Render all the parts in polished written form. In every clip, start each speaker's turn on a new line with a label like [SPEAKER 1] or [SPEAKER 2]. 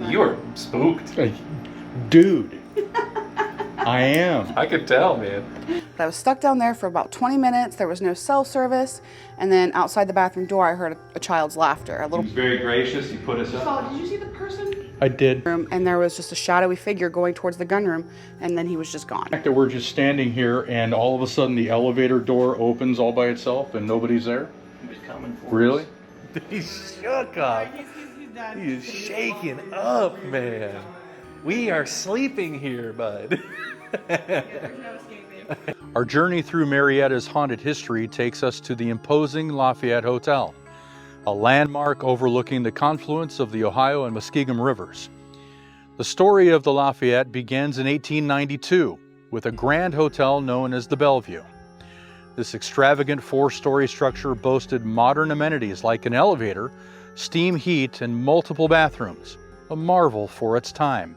[SPEAKER 1] You were spooked.
[SPEAKER 2] Hey, dude, I am.
[SPEAKER 1] I could tell, man.
[SPEAKER 3] I was stuck down there for about 20 minutes. There was no cell service. And then outside the bathroom door, I heard a child's laughter.
[SPEAKER 1] He was very gracious. He put us up.
[SPEAKER 3] Did you see the person?
[SPEAKER 2] I did.
[SPEAKER 3] And there was just a shadowy figure going towards the gun room, and then he was just gone.
[SPEAKER 2] That we're just standing here, and all of a sudden the elevator door opens all by itself, and nobody's there.
[SPEAKER 1] He was coming for
[SPEAKER 2] Really?
[SPEAKER 1] us. He's shook up.
[SPEAKER 3] He's done.
[SPEAKER 1] He is shaking up, man. We are sleeping here, bud.
[SPEAKER 3] There's no escaping.
[SPEAKER 2] Our journey through Marietta's haunted history takes us to the imposing Lafayette Hotel, a landmark overlooking the confluence of the Ohio and Muskingum rivers. The story of the Lafayette begins in 1892 with a grand hotel known as the Bellevue. This extravagant four-story structure boasted modern amenities like an elevator, steam heat, and multiple bathrooms, a marvel for its time.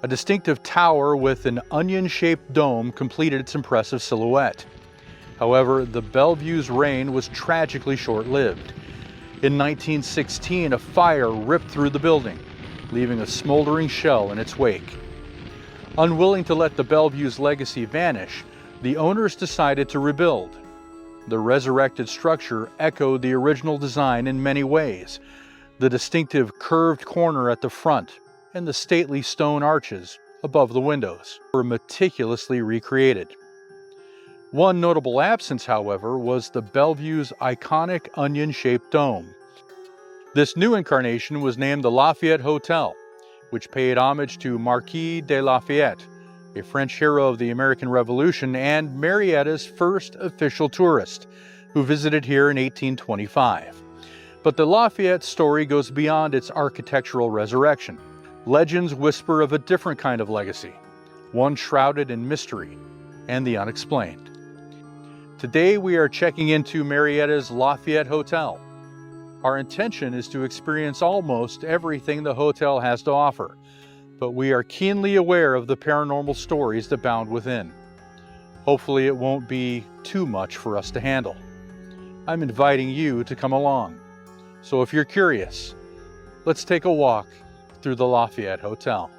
[SPEAKER 2] A distinctive tower with an onion-shaped dome completed its impressive silhouette. However, the Bellevue's reign was tragically short-lived. In 1916, a fire ripped through the building, leaving a smoldering shell in its wake. Unwilling to let the Bellevue's legacy vanish, the owners decided to rebuild. The resurrected structure echoed the original design in many ways. The distinctive curved corner at the front and the stately stone arches above the windows were meticulously recreated. One notable absence, however, was the Bellevue's iconic onion-shaped dome. This new incarnation was named the Lafayette Hotel, which paid homage to Marquis de Lafayette, a French hero of the American Revolution and Marietta's first official tourist, who visited here in 1825. But the Lafayette story goes beyond its architectural resurrection. Legends whisper of a different kind of legacy, one shrouded in mystery and the unexplained. Today we are checking into Marietta's Lafayette Hotel. Our intention is to experience almost everything the hotel has to offer, but we are keenly aware of the paranormal stories that bound within. Hopefully it won't be too much for us to handle. I'm inviting you to come along. So if you're curious, let's take a walk through the Lafayette Hotel.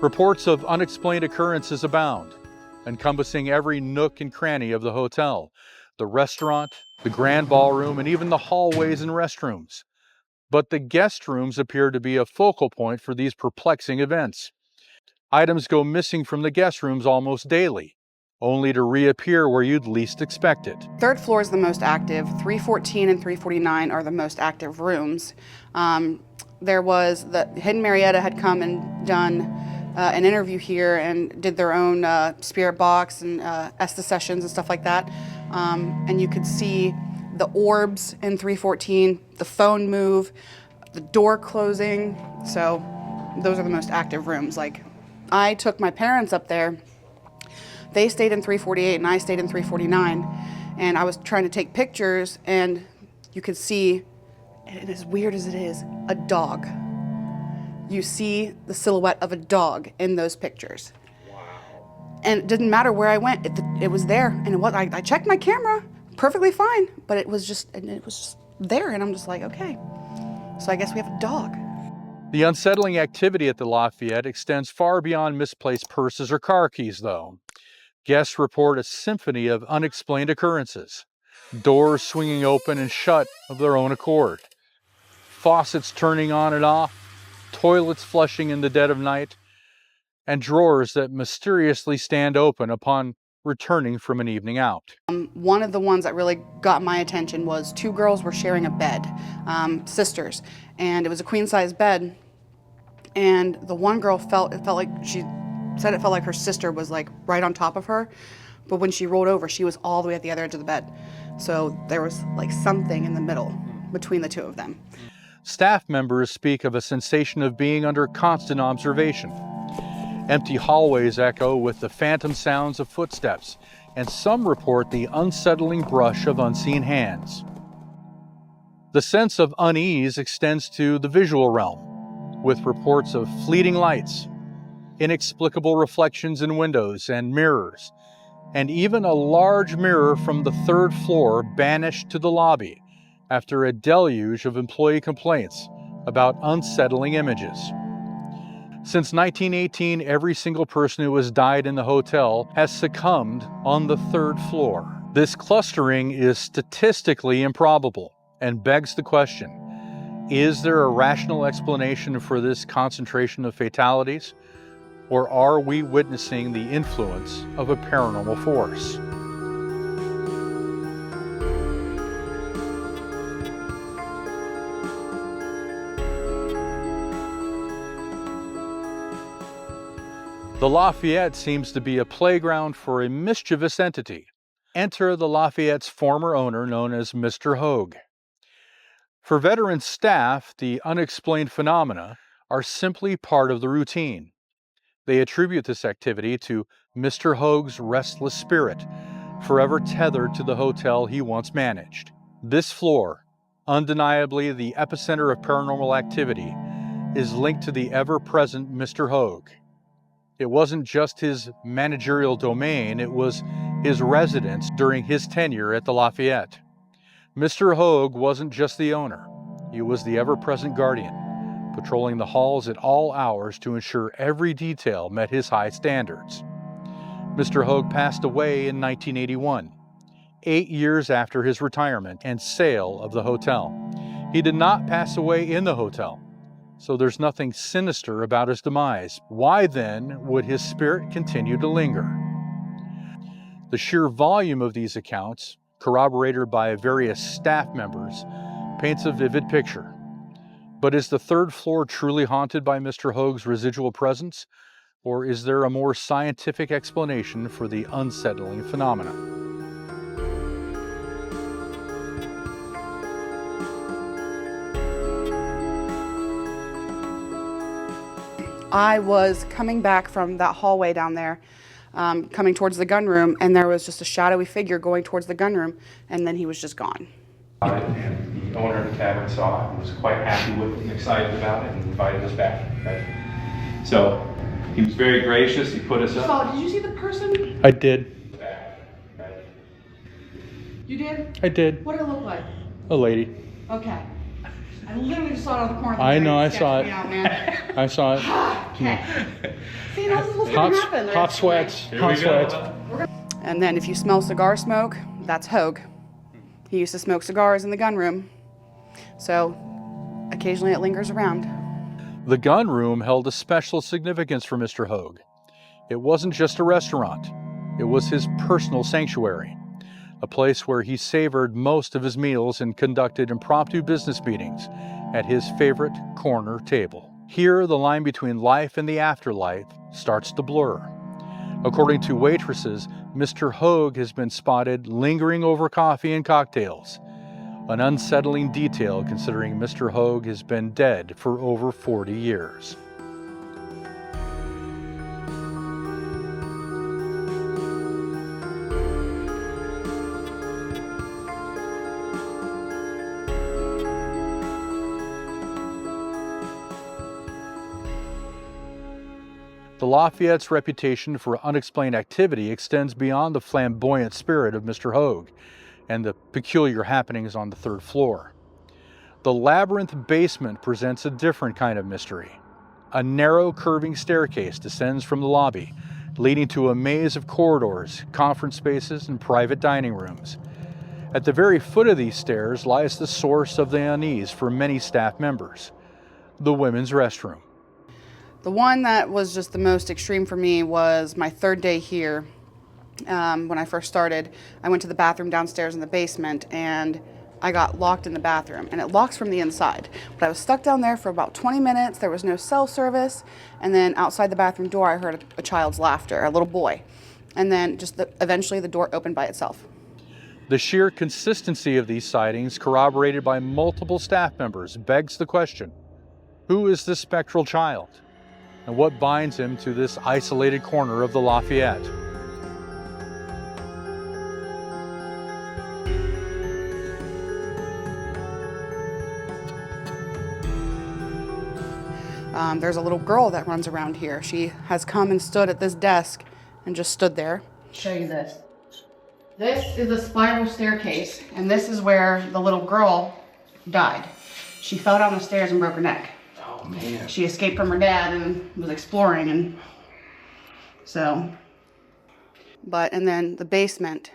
[SPEAKER 2] Reports of unexplained occurrences abound, encompassing every nook and cranny of the hotel, the restaurant, the grand ballroom, and even the hallways and restrooms. But the guest rooms appear to be a focal point for these perplexing events. Items go missing from the guest rooms almost daily, only to reappear where you'd least expect it.
[SPEAKER 3] Third floor is the most active. 314 and 349 are the most active rooms. There was the Hidden Marietta had come and done an interview here and did their own spirit box and Estes sessions and stuff like that. And you could see the orbs in 314, the phone move, the door closing. So those are the most active rooms. Like, I took my parents up there. They stayed in 348 and I stayed in 349. And I was trying to take pictures, and you could see, and as weird as it is, a dog. You see the silhouette of a dog in those pictures. Wow. And it didn't matter where I went, it was there. And I checked my camera, perfectly fine, but it was just there, and I'm just like, okay. So I guess we have a dog.
[SPEAKER 2] The unsettling activity at the Lafayette extends far beyond misplaced purses or car keys, though. Guests report a symphony of unexplained occurrences. Doors swinging open and shut of their own accord. Faucets turning on and off. Toilets flushing in the dead of night. And drawers that mysteriously stand open upon returning from an evening out.
[SPEAKER 3] One of the ones that really got my attention was two girls were sharing a bed, sisters, and it was a queen-size bed. And the one girl felt like her sister was like right on top of her, but when she rolled over, she was all the way at the other edge of the bed. So there was like something in the middle between the two of them.
[SPEAKER 2] Staff members speak of a sensation of being under constant observation. Empty hallways echo with the phantom sounds of footsteps, and some report the unsettling brush of unseen hands. The sense of unease extends to the visual realm, with reports of fleeting lights, inexplicable reflections in windows and mirrors, and even a large mirror from the third floor banished to the lobby after a deluge of employee complaints about unsettling images. Since 1918, every single person who has died in the hotel has succumbed on the third floor. This clustering is statistically improbable and begs the question, is there a rational explanation for this concentration of fatalities? Or are we witnessing the influence of a paranormal force? The Lafayette seems to be a playground for a mischievous entity. Enter the Lafayette's former owner, known as Mr. Hogue. For veteran staff, the unexplained phenomena are simply part of the routine. They attribute this activity to Mr. Hogue's restless spirit, forever tethered to the hotel he once managed. This floor, undeniably the epicenter of paranormal activity, is linked to the ever-present Mr. Hogue. It wasn't just his managerial domain, it was his residence during his tenure at the Lafayette. Mr. Hogue wasn't just the owner, he was the ever-present guardian, patrolling the halls at all hours to ensure every detail met his high standards. Mr. Hogue passed away in 1981, 8 years after his retirement and sale of the hotel. He did not pass away in the hotel, so there's nothing sinister about his demise. Why then would his spirit continue to linger? The sheer volume of these accounts, corroborated by various staff members, paints a vivid picture. But is the third floor truly haunted by Mr. Hogue's residual presence, or is there a more scientific explanation for the unsettling phenomena?
[SPEAKER 3] I was coming back from that hallway down there, coming towards the gun room, and there was just a shadowy figure going towards the gun room, and then he was just gone.
[SPEAKER 4] And the owner of the tavern saw it and was quite happy with it and excited about it and invited us back. Right? So he was very gracious. He put us up.
[SPEAKER 3] Did you see the person?
[SPEAKER 2] I did.
[SPEAKER 4] Right?
[SPEAKER 3] You did?
[SPEAKER 2] I did.
[SPEAKER 3] What did it look like?
[SPEAKER 2] A lady.
[SPEAKER 3] Okay. I literally just saw it on the corner.
[SPEAKER 2] I know, I saw it.
[SPEAKER 3] Me out, man.
[SPEAKER 2] I saw it.
[SPEAKER 3] Okay. See, this is what's going to happen.
[SPEAKER 2] Hot sweats. Hot sweats.
[SPEAKER 3] And then if you smell cigar smoke, that's Hogue. He used to smoke cigars in the gun room. So occasionally it lingers around.
[SPEAKER 2] The gun room held a special significance for Mr. Hogue. It wasn't just a restaurant. It was his personal sanctuary, a place where he savored most of his meals and conducted impromptu business meetings at his favorite corner table. Here, the line between life and the afterlife starts to blur. According to waitresses, Mr. Hogue has been spotted lingering over coffee and cocktails, an unsettling detail considering Mr. Hogue has been dead for over 40 years. The Lafayette's reputation for unexplained activity extends beyond the flamboyant spirit of Mr. Hogue and the peculiar happenings on the third floor. The labyrinth basement presents a different kind of mystery. A narrow, curving staircase descends from the lobby, leading to a maze of corridors, conference spaces, and private dining rooms. At the very foot of these stairs lies the source of the unease for many staff members, the women's restroom.
[SPEAKER 3] The one that was just the most extreme for me was my third day here. When I first started, I went to the bathroom downstairs in the basement and I got locked in the bathroom, and it locks from the inside. But I was stuck down there for about 20 minutes. There was no cell service. And then outside the bathroom door, I heard a child's laughter, a little boy. And then eventually the door opened by itself.
[SPEAKER 2] The sheer consistency of these sightings, corroborated by multiple staff members, begs the question, who is this spectral child? And what binds him to this isolated corner of the Lafayette?
[SPEAKER 3] There's a little girl that runs around here. She has come and stood at this desk and just stood there. Show you this. This is a spiral staircase, and this is where the little girl died. She fell down the stairs and broke her neck.
[SPEAKER 1] Oh, man.
[SPEAKER 3] She escaped from her dad and was exploring, and so. And then the basement,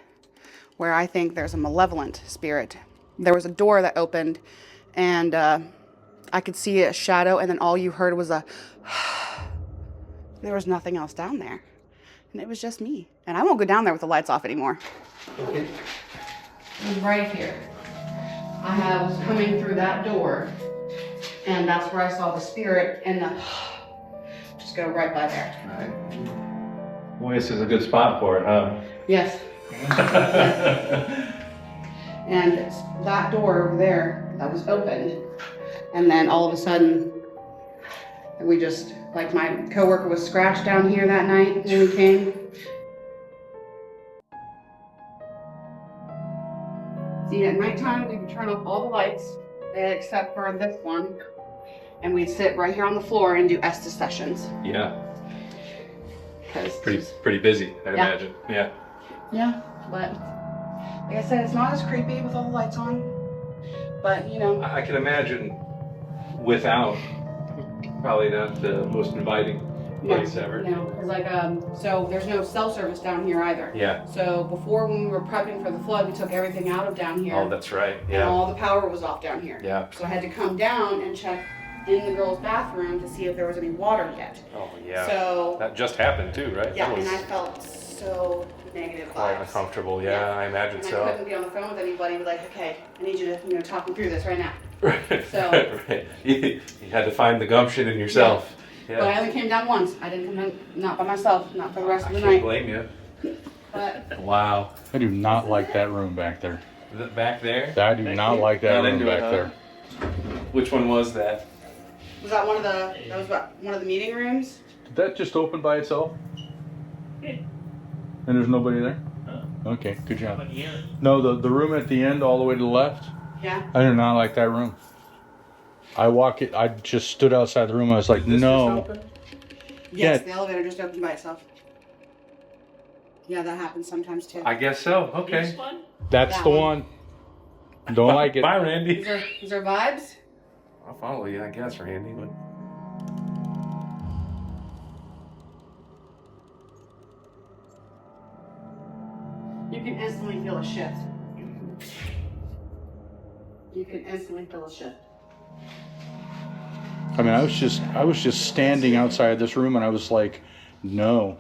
[SPEAKER 3] where I think there's a malevolent spirit. There was a door that opened, and I could see a shadow, and then all you heard was a there was nothing else down there. And it was just me. And I won't go down there with the lights off anymore.
[SPEAKER 1] Okay.
[SPEAKER 3] It was right here. I was coming through that door, and that's where I saw the spirit, and just go right by there.
[SPEAKER 1] Right. Boy, this is a good spot for it, huh?
[SPEAKER 3] Yes. And that door over there, that was opened. And then all of a sudden, we just, like, my coworker was scratched down here that night when we came. See, at nighttime, we would turn off all the lights, except for this one. And we'd sit right here on the floor and do Estes sessions.
[SPEAKER 1] Yeah.
[SPEAKER 3] Pretty
[SPEAKER 1] Pretty busy, I imagine. Yeah.
[SPEAKER 3] Yeah, but like I said, it's not as creepy with all the lights on. But, you know.
[SPEAKER 1] I can imagine without, probably not the most inviting place ever.
[SPEAKER 3] No, because so there's no cell service down here either.
[SPEAKER 1] Yeah.
[SPEAKER 3] So before, when we were prepping for the flood, we took everything out of down here.
[SPEAKER 1] Oh, that's right.
[SPEAKER 3] And
[SPEAKER 1] Yeah.
[SPEAKER 3] all the power was off down here.
[SPEAKER 1] Yeah.
[SPEAKER 3] So I had to come down and check in the girls' bathroom to see if there was any water yet.
[SPEAKER 1] Oh, yeah.
[SPEAKER 3] So
[SPEAKER 1] that just happened too, right?
[SPEAKER 3] yeah,
[SPEAKER 1] That was
[SPEAKER 3] and I felt so negative
[SPEAKER 1] quite
[SPEAKER 3] vibes.
[SPEAKER 1] uncomfortable. Yeah, I imagine
[SPEAKER 3] and
[SPEAKER 1] so.
[SPEAKER 3] I couldn't be on the phone with anybody and be like, okay, I need you to, talk me through this right now.
[SPEAKER 1] Right.
[SPEAKER 3] So-
[SPEAKER 1] right. You had to find the gumption in yourself. Yeah.
[SPEAKER 3] But I only came down once. I didn't come down, not by myself, not for the rest
[SPEAKER 1] I
[SPEAKER 3] of the
[SPEAKER 1] can't
[SPEAKER 3] night.
[SPEAKER 1] blame you.
[SPEAKER 3] But
[SPEAKER 1] Wow.
[SPEAKER 2] I do not like that room back there.
[SPEAKER 1] Is it back there?
[SPEAKER 2] I do not like that
[SPEAKER 1] Not
[SPEAKER 2] room
[SPEAKER 1] into it,
[SPEAKER 2] back
[SPEAKER 1] huh?
[SPEAKER 2] there.
[SPEAKER 1] Which one was that?
[SPEAKER 3] was that one of the meeting rooms?
[SPEAKER 2] Did that just open by itself? And there's nobody there? Okay, good job. No, the room at the end all the way to the left,
[SPEAKER 3] Yeah.
[SPEAKER 2] I do not like that room. I just stood outside the room. I was like,
[SPEAKER 1] Did this
[SPEAKER 2] no.
[SPEAKER 1] just open?
[SPEAKER 3] Yes,
[SPEAKER 2] Yeah.
[SPEAKER 3] the elevator just opened by itself. Yeah, that happens sometimes too.
[SPEAKER 1] I guess so. Okay.
[SPEAKER 2] That's
[SPEAKER 3] That
[SPEAKER 2] the
[SPEAKER 3] one.
[SPEAKER 2] one. Don't like it.
[SPEAKER 1] Bye, Randy.
[SPEAKER 3] Is there vibes?
[SPEAKER 1] I'll follow you, I guess, Randy. But
[SPEAKER 3] You can instantly feel a shift. You can instantly feel a shift.
[SPEAKER 2] I mean, I was just standing outside this room and I was like, no,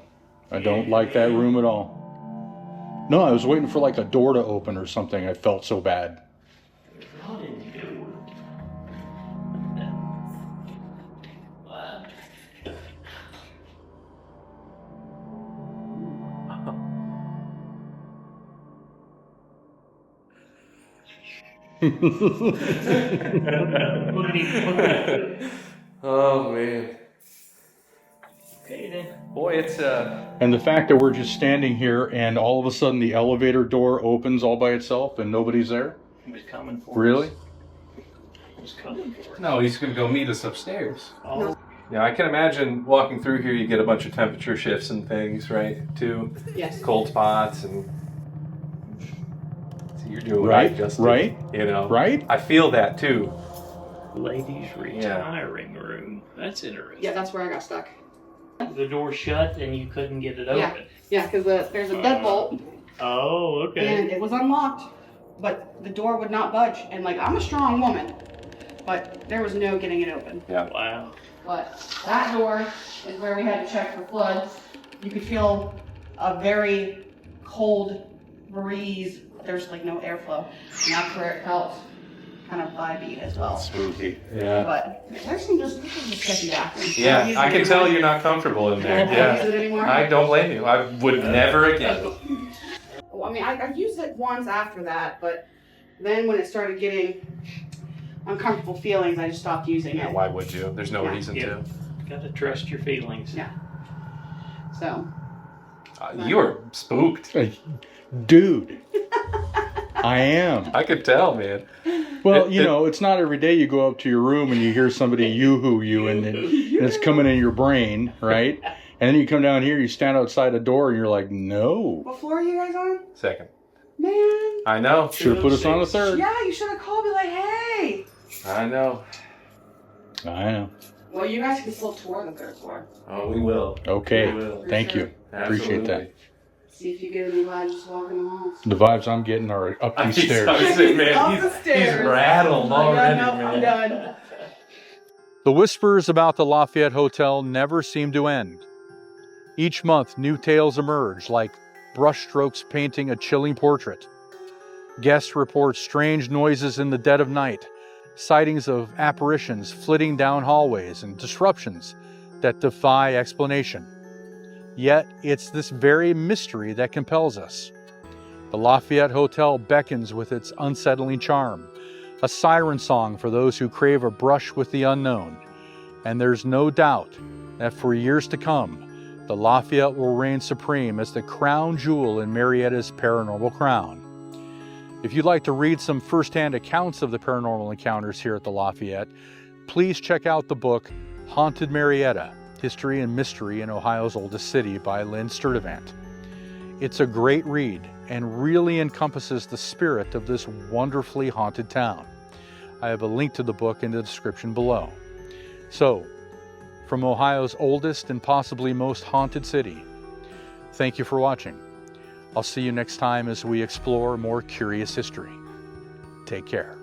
[SPEAKER 2] I don't like that room at all. No, I was waiting for like a door to open or something. I felt so bad.
[SPEAKER 1] oh man,
[SPEAKER 5] Okay then.
[SPEAKER 1] boy, it's
[SPEAKER 2] And the fact that we're just standing here and all of a sudden the elevator door opens all by itself and nobody's there?
[SPEAKER 5] He was coming for
[SPEAKER 2] Really?
[SPEAKER 5] us. He was coming for us.
[SPEAKER 1] no. He's gonna go meet us upstairs.
[SPEAKER 5] Oh,
[SPEAKER 1] Yeah, I can imagine walking through here. You get a bunch of temperature shifts and things, right? Too
[SPEAKER 3] Yes.
[SPEAKER 1] cold spots and. See, you're doing what
[SPEAKER 2] Right,
[SPEAKER 1] I just did,
[SPEAKER 2] right,
[SPEAKER 1] You know,
[SPEAKER 2] right?
[SPEAKER 1] I feel that too.
[SPEAKER 5] ladies' retiring room. That's interesting.
[SPEAKER 3] Yeah, that's where I got stuck.
[SPEAKER 5] The door shut and you couldn't get it open.
[SPEAKER 3] Yeah, because there's a deadbolt
[SPEAKER 5] Oh, okay.
[SPEAKER 3] and it was unlocked, but the door would not budge. And like, I'm a strong woman, but there was no getting it open.
[SPEAKER 1] Yeah.
[SPEAKER 5] Wow.
[SPEAKER 3] But that door is where we had to check for floods. You could feel a very cold breeze. There's like no airflow. And that's where it felt kind of vibey as well.
[SPEAKER 1] Spooky. Yeah.
[SPEAKER 3] But there's some this is a sketchy bathroom.
[SPEAKER 1] Yeah,
[SPEAKER 3] don't use
[SPEAKER 1] I
[SPEAKER 3] it
[SPEAKER 1] can tell
[SPEAKER 3] anymore.
[SPEAKER 1] you're not comfortable in there.
[SPEAKER 3] Don't
[SPEAKER 1] Yeah.
[SPEAKER 3] use it anymore.
[SPEAKER 1] I don't blame you. I would never again.
[SPEAKER 3] Well, I mean, I used it once after that, but then when it started getting uncomfortable feelings, I just stopped using
[SPEAKER 1] Yeah,
[SPEAKER 3] it.
[SPEAKER 1] why would you? There's no
[SPEAKER 3] Yeah.
[SPEAKER 1] reason
[SPEAKER 5] Yeah.
[SPEAKER 1] to.
[SPEAKER 5] Gotta trust your feelings.
[SPEAKER 3] Yeah. So,
[SPEAKER 1] You are spooked.
[SPEAKER 2] Dude, I am.
[SPEAKER 1] I could tell, man.
[SPEAKER 2] Well, you know, it's not every day you go up to your room and you hear somebody yoo-hoo you and then and it's coming in your brain, right? And then you come down here, you stand outside a door, and you're like, no.
[SPEAKER 3] What floor are you guys on?
[SPEAKER 4] Second.
[SPEAKER 3] Man.
[SPEAKER 4] I know.
[SPEAKER 2] Should have put us on the third.
[SPEAKER 3] Yeah, you should have called me like, hey.
[SPEAKER 4] I know.
[SPEAKER 2] I know.
[SPEAKER 3] Well, you guys can still tour the third floor.
[SPEAKER 4] Oh, we will.
[SPEAKER 2] Okay.
[SPEAKER 4] We will.
[SPEAKER 2] Thank you. Appreciate that.
[SPEAKER 4] Absolutely.
[SPEAKER 3] See if you get any vibes just walking the halls.
[SPEAKER 2] The vibes I'm getting are up these
[SPEAKER 4] He's
[SPEAKER 2] stairs.
[SPEAKER 3] Up the
[SPEAKER 4] he's
[SPEAKER 3] stairs.
[SPEAKER 4] rattled already,
[SPEAKER 3] no,
[SPEAKER 4] man.
[SPEAKER 3] I'm done.
[SPEAKER 2] The whispers about the Lafayette Hotel never seem to end. Each month, new tales emerge, like brushstrokes painting a chilling portrait. Guests report strange noises in the dead of night, sightings of apparitions flitting down hallways, and disruptions that defy explanation. Yet, it's this very mystery that compels us. The Lafayette Hotel beckons with its unsettling charm, a siren song for those who crave a brush with the unknown. And there's no doubt that for years to come, the Lafayette will reign supreme as the crown jewel in Marietta's paranormal crown. If you'd like to read some first-hand accounts of the paranormal encounters here at the Lafayette, please check out the book Haunted Marietta, History and Mystery in Ohio's Oldest City by Lynn Sturdivant. It's a great read and really encompasses the spirit of this wonderfully haunted town. I have a link to the book in the description below. So, from Ohio's oldest and possibly most haunted city, thank you for watching. I'll see you next time as we explore more curious history. Take care.